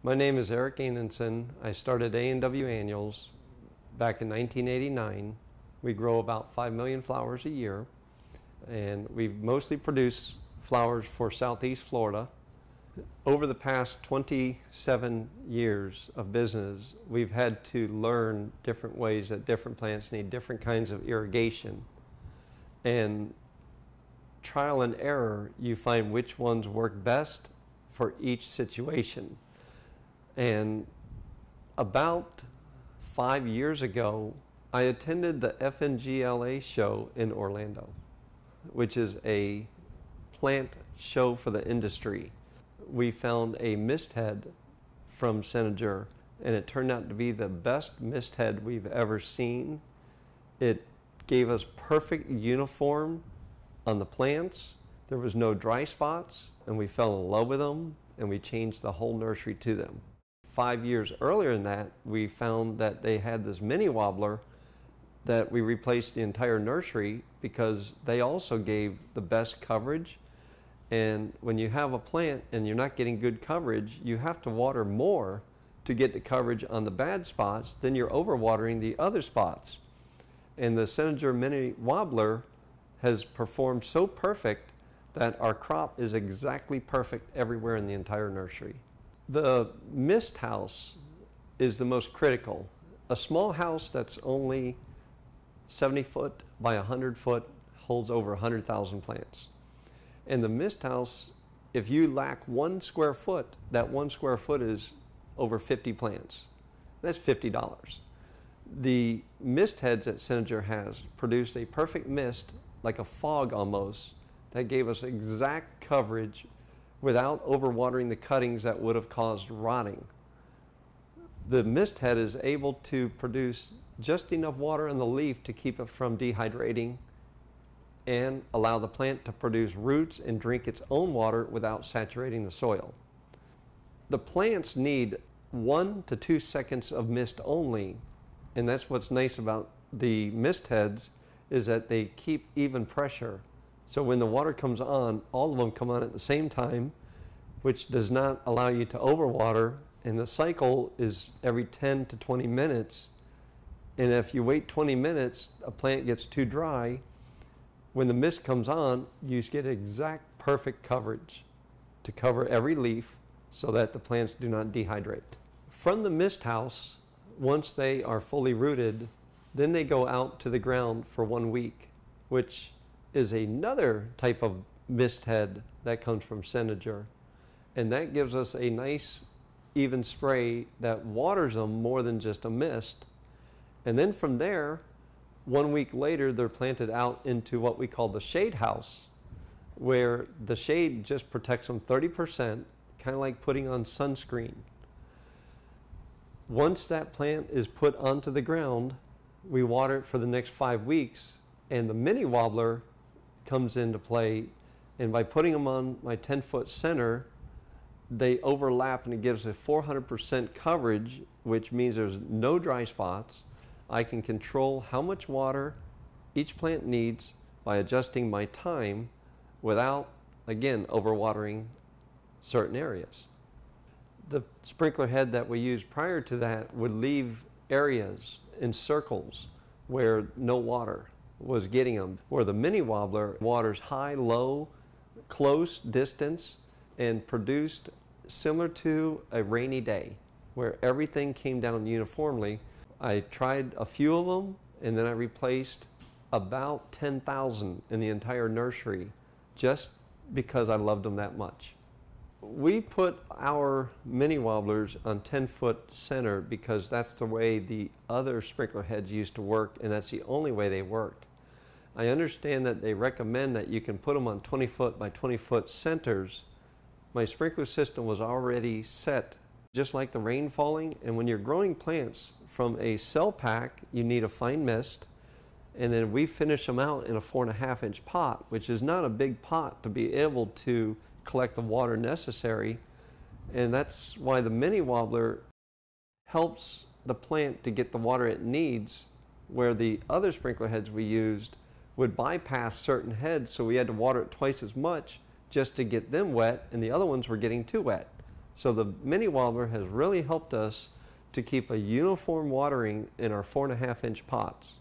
My name is Eric Aanonsen. I started A&W Annuals back in 1989. We grow about 5 million flowers a year, and we mostly produce flowers for Southeast Florida. Over the past 27 years of business, we've had to learn different ways that different plants need different kinds of irrigation. And trial and error, you find which ones work best for each situation. And about 5 years ago, I attended the FNGLA show in Orlando, which is a plant show for the industry. We found a mist head from Senninger, and it turned out to be the best mist head we've ever seen. It gave us perfect uniform on the plants. There was no dry spots, and we fell in love with them, and we changed the whole nursery to them. 5 years earlier than that, we found that they had this mini-Wobbler that we replaced the entire nursery because they also gave the best coverage. And when you have a plant and you're not getting good coverage, you have to water more to get the coverage on the bad spots, then you're overwatering the other spots. And the Senninger mini-Wobbler has performed so perfect that our crop is exactly perfect everywhere in the entire nursery. The mist house is the most critical. A small house that's only 70 foot by 100 foot holds over 100,000 plants. And the mist house, if you lack 1 square foot, that 1 square foot is over 50 plants. That's $50. The mist heads that Senninger has produced a perfect mist, like a fog almost, that gave us exact coverage without overwatering the cuttings that would have caused rotting. The mist head is able to produce just enough water in the leaf to keep it from dehydrating and allow the plant to produce roots and drink its own water without saturating the soil. The plants need 1 to 2 seconds of mist only, and that's what's nice about the mist heads, is that they keep even pressure. So when the water comes on, all of them come on at the same time, which does not allow you to overwater, and the cycle is every 10 to 20 minutes. And if you wait 20 minutes, a plant gets too dry. When the mist comes on, you get exact perfect coverage to cover every leaf so that the plants do not dehydrate. From the mist house, once they are fully rooted, then they go out to the ground for 1 week, which is another type of mist head that comes from Senninger. And that gives us a nice even spray that waters them more than just a mist. And then from there, 1 week later, they're planted out into what we call the shade house, where the shade just protects them 30%, kind of like putting on sunscreen. Once that plant is put onto the ground, we water it for the next 5 weeks, and the mini-Wobbler comes into play. And by putting them on my 10-foot center, they overlap, and it gives a 400% coverage, which means there's no dry spots. I can control how much water each plant needs by adjusting my time without, again, overwatering certain areas. The sprinkler head that we used prior to that would leave areas in circles where no water was getting them, where the mini-Wobbler waters high, low, close, distance, and produced similar to a rainy day where everything came down uniformly. I tried a few of them, and then I replaced about 10,000 in the entire nursery just because I loved them that much. We put our mini-Wobblers on 10-foot center because that's the way the other sprinkler heads used to work, and that's the only way they worked. I understand that they recommend that you can put them on 20-foot by 20-foot centers. My sprinkler system was already set, just like the rain falling, and when you're growing plants from a cell pack, you need a fine mist, and then we finish them out in a 4.5-inch pot, which is not a big pot to be able to collect the water necessary. And that's why the mini-Wobbler helps the plant to get the water it needs, where the other sprinkler heads we used would bypass certain heads, so we had to water it twice as much just to get them wet, and the other ones were getting too wet. So the mini-Wobbler has really helped us to keep a uniform watering in our 4.5-inch pots.